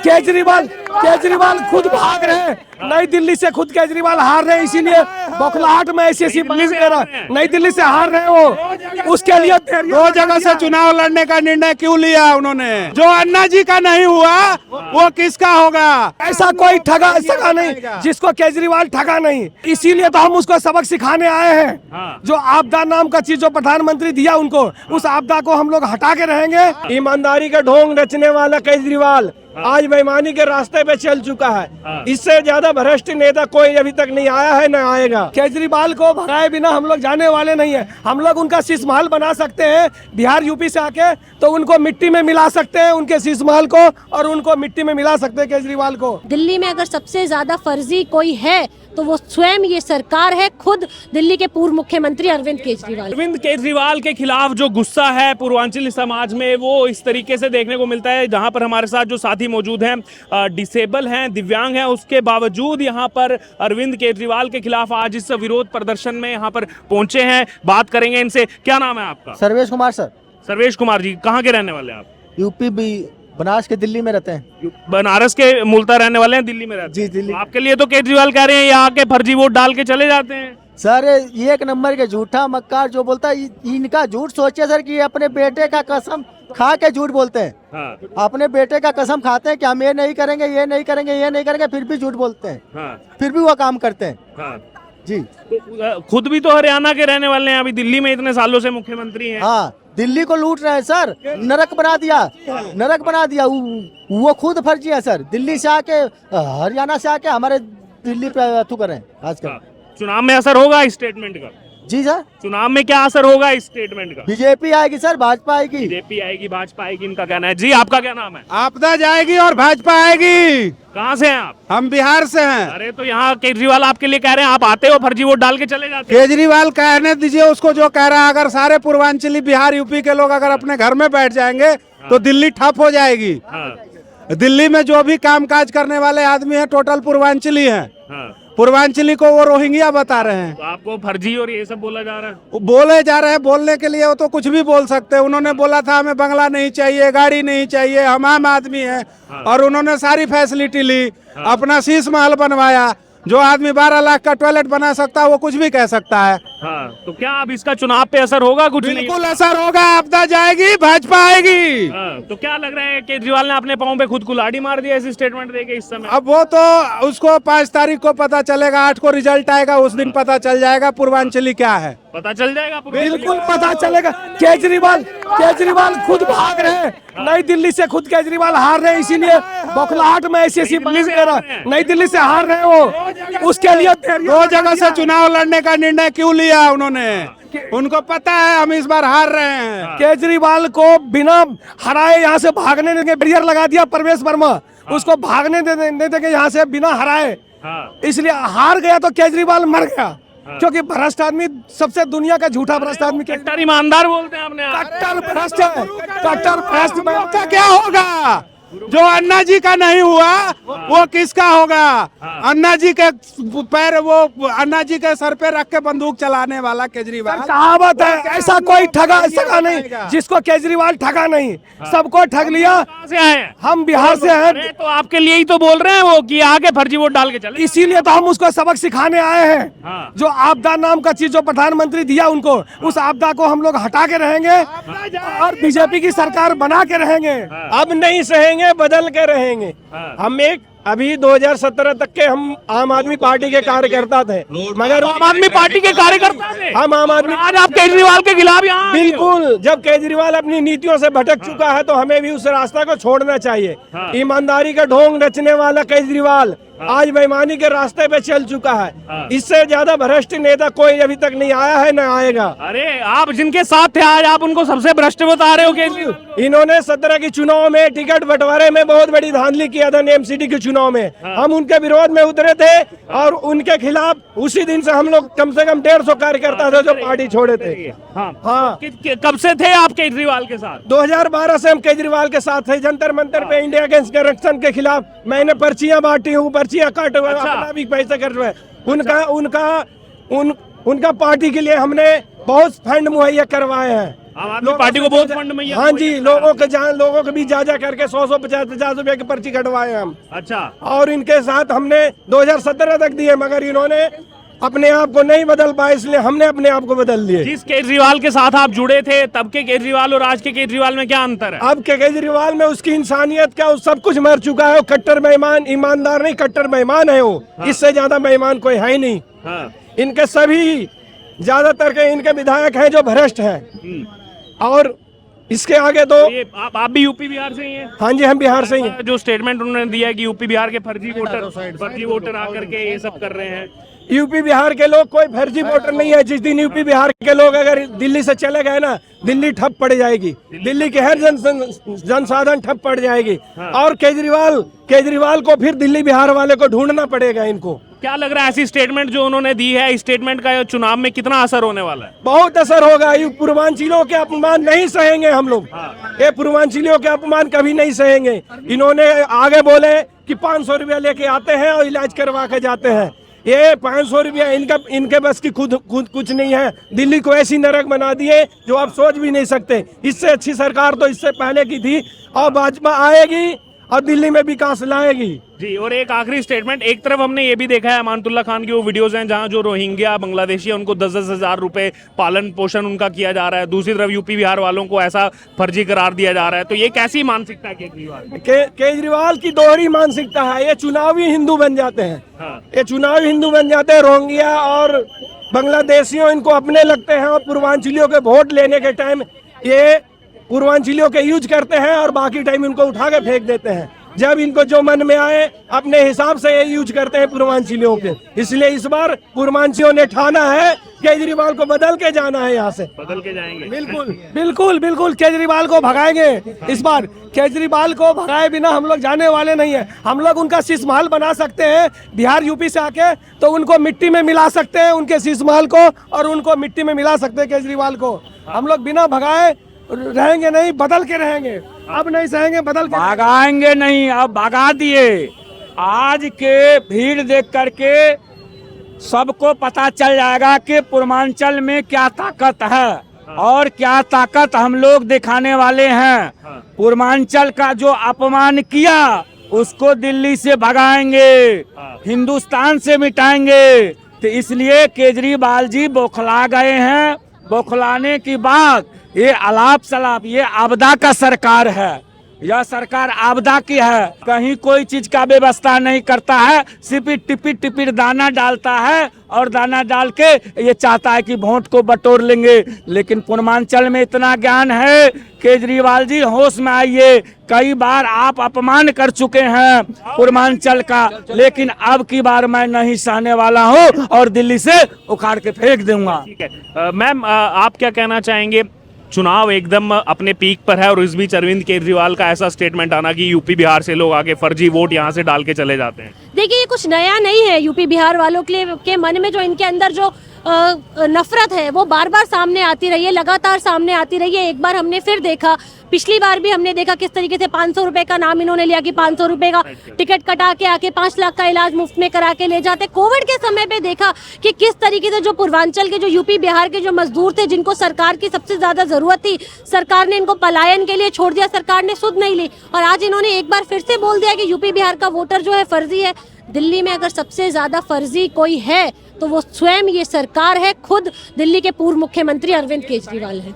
केजरीवाल खुद भाग रहे हैं नई दिल्ली से, खुद केजरीवाल हार रहे हैं, इसीलिए बौखलाहट में ऐसी बहस दे रहा है। नई दिल्ली से हार रहे हो, उसके लिए 2 जगह से चुनाव लड़ने का निर्णय क्यों लिया उन्होंने? जो अन्ना जी का नहीं हुआ वो किसका होगा? ऐसा कोई ठगा सका नहीं जिसको केजरीवाल ठगा नहीं, इसीलिए तो हम उसको सबक सिखाने आए हैं। जो आपदा नाम का चीज जो प्रधानमंत्री दिया उनको, उस आपदा को हम लोग हटा के रहेंगे। ईमानदारी का ढोंग रचने वाला केजरीवाल आज बेईमानी के रास्ते पे चल चुका है। इससे ज्यादा भ्रष्ट नेता कोई अभी तक नहीं आया है, न आएगा। केजरीवाल को भगाए बिना हम लोग जाने वाले नहीं है। हम लोग उनका शीश महल बना सकते हैं, बिहार यूपी से आके तो उनको मिट्टी में मिला सकते हैं, उनके शीश महल को, और उनको मिट्टी में मिला सकते हैं केजरीवाल को। दिल्ली में अगर सबसे ज्यादा फर्जी कोई है तो वो स्वयं ये सरकार है, खुद दिल्ली के पूर्व मुख्यमंत्री अरविंद केजरीवाल। अरविंद केजरीवाल के खिलाफ जो गुस्सा है पूर्वांचली समाज में, वो इस तरीके से देखने को मिलता है। जहां पर हमारे साथ जो साथी मौजूद हैं, डिसेबल हैं, दिव्यांग हैं, उसके बावजूद यहां पर अरविंद केजरीवाल के खिलाफ आज इस विरोध प्रदर्शन में यहां पर पहुंचे हैं। बात करेंगे इनसे। क्या नाम है आपका? सर्वेश कुमार सर। सर्वेश कुमार जी, कहाँ के रहने वाले हैं आप? यूपी भी बनारस के दिल्ली में रहते हैं। बनारस के मूलतः रहने वाले हैं, दिल्ली में रहते हैं। जी दिल्ली। आपके लिए तो केजरीवाल कह रहे हैं यहाँ के फर्जी वोट डाल के चले जाते हैं। सर ये 1 नंबर के झूठा मक्कार जो बोलता है, इनका झूठ सोचिए सर कि अपने बेटे का कसम खा के झूठ बोलते हैं। हाँ। अपने बेटे का कसम खाते हैं कि हम ये नहीं करेंगे, ये नहीं करेंगे, ये नहीं करेंगे, फिर भी झूठ बोलते हैं। हाँ। फिर भी वो काम करते हैं। हाँ। जी। तो खुद भी तो हरियाणा के रहने वाले हैं, अभी दिल्ली में इतने सालों से मुख्यमंत्री हैं। हाँ, दिल्ली को लूट रहे हैं सर, नरक बना दिया, नरक बना दिया। वो खुद फर्जी है सर, दिल्ली से आके हरियाणा से आके हमारे दिल्ली पे अथू करें आजकल। चुनाव में असर होगा इस स्टेटमेंट का? जी सर। चुनाव में क्या असर होगा इस स्टेटमेंट का? बीजेपी आएगी सर, भाजपा आएगी। बीजेपी आएगी, भाजपा आएगी, इनका कहना है। जी, आपका क्या नाम है? आपदा जाएगी और भाजपा आएगी। कहाँ से हैं आप? हम बिहार से हैं। अरे तो यहाँ केजरीवाल आपके लिए कह रहे हैं, आप आते हो फर्जी वोट डाल के चले जाते हो। केजरीवाल कहने दीजिए उसको जो कह रहा है। अगर सारे पूर्वांचली बिहार यूपी के लोग अगर अपने घर में बैठ जाएंगे तो दिल्ली ठप हो जाएगी। दिल्ली में जो भी कामकाज करने वाले आदमी हैं टोटल पूर्वांचली हैं। पूर्वांचली को वो रोहिंग्या बता रहे हैं। तो आपको फर्जी और ये सब बोला जा रहा है? बोले जा रहे हैं, बोलने के लिए वो तो कुछ भी बोल सकते हैं। उन्होंने बोला था हमें बंगला नहीं चाहिए, गाड़ी नहीं चाहिए, हम आम आदमी हैं। और उन्होंने सारी फैसिलिटी ली, अपना शीश महल बनवाया। जो आदमी 12 लाख का टॉयलेट बना सकता है वो कुछ भी कह सकता है। हाँ, तो क्या अब इसका चुनाव पे असर होगा? कुछ नहीं। बिल्कुल असर होगा। आपदा जाएगी, भाजपा आएगी। हाँ, तो क्या लग रहा है केजरीवाल ने अपने पाँव पे खुद कुल्हाड़ी मार दिया ऐसी स्टेटमेंट देके इस समय? अब वो तो उसको 5 तारीख को पता चलेगा, 8 को रिजल्ट आएगा, उस दिन पता चल जाएगा पूर्वांचली क्या है। पता चल जाएगा, बिल्कुल पता चलेगा। केजरीवाल खुद भाग रहे हैं नई दिल्ली से, खुद केजरीवाल हार रहे हैं, इसीलिए बौखलाहट में ऐसी बहस दे रहा है। नई दिल्ली से हार रहे हो, उसके लिए 2 जगह से चुनाव लड़ने का निर्णय क्यों लिया उन्होंने? उनको पता है हम इस बार हार रहे हैं। केजरीवाल को बिना हराए यहाँ से भागने देंगे, बैरियर लगा दिया प्रवेश वर्मा, उसको भागने नहीं देंगे यहाँ से बिना हराए। इसलिए हार गया तो केजरीवाल मर गया, क्योंकि भ्रष्ट आदमी सबसे दुनिया का झूठा भ्रष्ट आदमी। कट्टर ईमानदार बोलते हैं आपने। कट्टर भ्रष्ट है, कट्टर भ्रष्ट का क्या होगा? जो अन्ना जी का नहीं हुआ वो किसका होगा? अन्ना जी के पैर, वो अन्ना जी के सर पे रख के बंदूक चलाने वाला केजरीवाल। कहावत है, ऐसा कोई ठगा सका नहीं जिसको केजरीवाल ठगा नहीं, सबको ठग लिया। से आए? हम बिहार से हैं। तो आपके लिए ही तो बोल रहे हैं वो कि आगे फर्जी वोट डाल के चले। इसीलिए तो हम उसको सबक सिखाने आए हैं। जो आपदा नाम का चीज जो प्रधानमंत्री दिया उनको, उस आपदा को हम लोग हटा के रहेंगे और बीजेपी की सरकार बना के रहेंगे। अब नहीं सहेंगे, बदल के रहेंगे। हम अभी 2017 तक के हम आम आदमी पार्टी के कार्यकर्ता थे, मगर आम आदमी पार्टी के कार्यकर्ता थे। हम आम आदमी। आज आप केजरीवाल के खिलाफ यहाँ? बिल्कुल। जब केजरीवाल अपनी नीतियों से भटक चुका है तो हमें भी उस रास्ता को छोड़ना चाहिए। ईमानदारी का ढोंग रचने वाला केजरीवाल आज बेईमानी के रास्ते पे चल चुका है। इससे ज्यादा भ्रष्ट नेता कोई अभी तक नहीं आया है, न आएगा। अरे आप जिनके साथ थे आज आप उनको सबसे भ्रष्ट बता रहे हो केजरीवाल? इन्होंने 17 के चुनाव में टिकट बंटवारे में बहुत बड़ी धांधली किया था। एमसीडी के चुनाव में हम उनके विरोध में उतरे थे और उनके खिलाफ उसी दिन से हम लोग कम से कम 150 कार्यकर्ता थे जो पार्टी छोड़े थे। हाँ। कब से थे आप केजरीवाल के साथ? 2012 से हम केजरीवाल के साथ थे। जंतर मंतर पे इंडिया अगेंस्ट करप्शन के खिलाफ मैंने पर्चियां बांटी हूँ, पर्चियां काटे हुए, अपना भी पैसे कर रहे हैं। उनका पार्टी के लिए हमने बहुत फंड मुहैया करवाए हैं। आम आदमी पार्टी को बहुत फंड में हाँ जी, लोगों के बीच जा करके 100 50 रुपए की पर्ची कटवाए हम। अच्छा, और इनके साथ हमने 2017 तक दिए, मगर इन्होंने अपने आप को नहीं बदल पाए, इसलिए हमने अपने आप को बदल दिए। जिस केजरीवाल के साथ आप जुड़े थे तब के केजरीवाल और आज के केजरीवाल में क्या अंतर है? अब के केजरीवाल में उसकी इंसानियत क्या, वो सब कुछ मर चुका है। वो कट्टर बेईमान, ईमानदार नहीं, कट्टर बेईमान है वो। इससे ज्यादा बेईमान कोई है ही नहीं। हाँ। इनके सभी ज्यादातर के इनके विधायक हैं जो भ्रष्ट हैं। और इसके आगे तो ये आप भी यूपी बिहार से ही हैं? हाँ जी, हम बिहार से ही हैं। जो स्टेटमेंट उन्होंने दिया है कि यूपी बिहार के फर्जी वोटर आकर के ये सब कर रहे हैं। यूपी बिहार के लोग कोई फर्जी वोटर नहीं है। जिस दिन यूपी बिहार के लोग अगर दिल्ली से चले गए ना, दिल्ली ठप पड़ जाएगी। दिल्ली की हर संसाधन ठप पड़ जाएगी। और केजरीवाल को फिर दिल्ली बिहार वाले को ढूंढना पड़ेगा। इनको क्या लग रहा है ऐसी स्टेटमेंट जो उन्होंने दी है, इस स्टेटमेंट का चुनाव में कितना असर होने वाला है? बहुत असर होगा। ये पूर्वांचलियों के अपमान नहीं सहेंगे हम लोग। ये पूर्वांचलियों के अपमान कभी नहीं सहेंगे। इन्होंने आगे बोले कि 500 रुपया लेके आते हैं और इलाज करवा के जाते हैं। ये 500 रुपया इनके बस की खुद कुछ नहीं है। दिल्ली को ऐसी नरक बना दिए जो आप सोच भी नहीं सकते। इससे अच्छी सरकार तो इससे पहले की थी, और भाजपा आएगी और दिल्ली में विकास लाएगी। जी, और एक आखिरी स्टेटमेंट, एक तरफ हमने ये भी देखा है अमानतुल्लाह खान की वो वीडियोस हैं जहां जो रोहिंग्या बांग्लादेशी है उनको 10-10 हजार रुपए पालन पोषण उनका किया जा रहा है। दूसरी तरफ यूपी बिहार वालों को ऐसा फर्जी करार दिया जा रहा है। तो ये कैसी मानसिकता है केजरीवाल? केजरीवाल की दोहरी मानसिकता है। ये चुनावी हिंदू बन जाते हैं। ये चुनावी हिंदू बन जाते हैं। रोहिंग्या और बांग्लादेशियों इनको अपने लगते हैं, और पूर्वांचलियों के वोट लेने के टाइम ये पूर्वांचलियों के यूज करते हैं और बाकी टाइम इनको उठा के फेंक देते हैं। जब इनको जो मन में आए अपने हिसाब से ये यूज करते हैं पूर्वांचलियों के। इसलिए इस बार पूर्वांचलियों ने ठाना है केजरीवाल को बदल के जाना है, यहाँ से बदल के जाएंगे। बिल्कुल केजरीवाल को भगाएंगे। इस बार केजरीवाल को भगाए बिना हम लोग जाने वाले नहीं है। हम लोग उनका शीशमहल बना सकते हैं। बिहार यूपी से आके तो उनको मिट्टी में मिला सकते हैं, उनके शीशमहल को, और उनको मिट्टी में मिला सकते हैं केजरीवाल को। हम लोग बिना भगाए रहेंगे नहीं, बदल के रहेंगे। अब नहीं सहेंगे, बदल के भगाएंगे नहीं, अब भगा दिए। आज के भीड़ देख करके सबको पता चल जाएगा कि पूर्वांचल में क्या ताकत है और क्या ताकत हम लोग दिखाने वाले हैं। पूर्वांचल का जो अपमान किया उसको दिल्ली से भगाएंगे, हिंदुस्तान से मिटाएंगे। तो इसलिए केजरीवाल जी बौखला गए हैं। बौखलाने की बात, ये अलाप सलाप, ये आपदा का सरकार है। यह सरकार आपदा की है। कहीं कोई चीज का व्यवस्था नहीं करता है, सिर्फ टिपिर दाना डालता है और दाना डाल के ये चाहता है कि वोट को बटोर लेंगे। लेकिन पूर्वांचल में इतना ज्ञान है। केजरीवाल जी होश में आइए। कई बार आप अपमान कर चुके हैं पूर्वांचल का, लेकिन अब की बार मैं नहीं सहने वाला हूं और दिल्ली से उखाड़ के फेंक दूंगा। ठीक है मैम, आप क्या कहना चाहेंगे? चुनाव एकदम अपने पीक पर है और इस बीच अरविंद केजरीवाल का ऐसा स्टेटमेंट आना कि यूपी बिहार से लोग आके फर्जी वोट यहाँ से डाल के चले जाते हैं। देखिए, ये कुछ नया नहीं है। यूपी बिहार वालों के मन में जो इनके अंदर जो नफरत है वो बार बार सामने आती रही है, लगातार सामने आती रही है। एक बार हमने फिर देखा, पिछली बार भी हमने देखा किस तरीके से 500 रुपए का नाम इन्होंने लिया कि 500 रुपए का टिकट कटा के आके 5 लाख का इलाज मुफ्त में करा के ले जाते। कोविड के समय पे देखा कि किस तरीके से जो पूर्वांचल के, जो यूपी बिहार के जो मजदूर थे, जिनको सरकार की सबसे ज्यादा जरूरत थी, सरकार ने इनको पलायन के लिए छोड़ दिया, सरकार ने सुध नहीं ली। और आज इन्होंने एक बार फिर से बोल दिया कि यूपी बिहार का वोटर जो है फर्जी है। दिल्ली में अगर सबसे ज्यादा फर्जी कोई है तो वो स्वयं ये सरकार है, खुद दिल्ली के पूर्व मुख्यमंत्री अरविंद केजरीवाल है।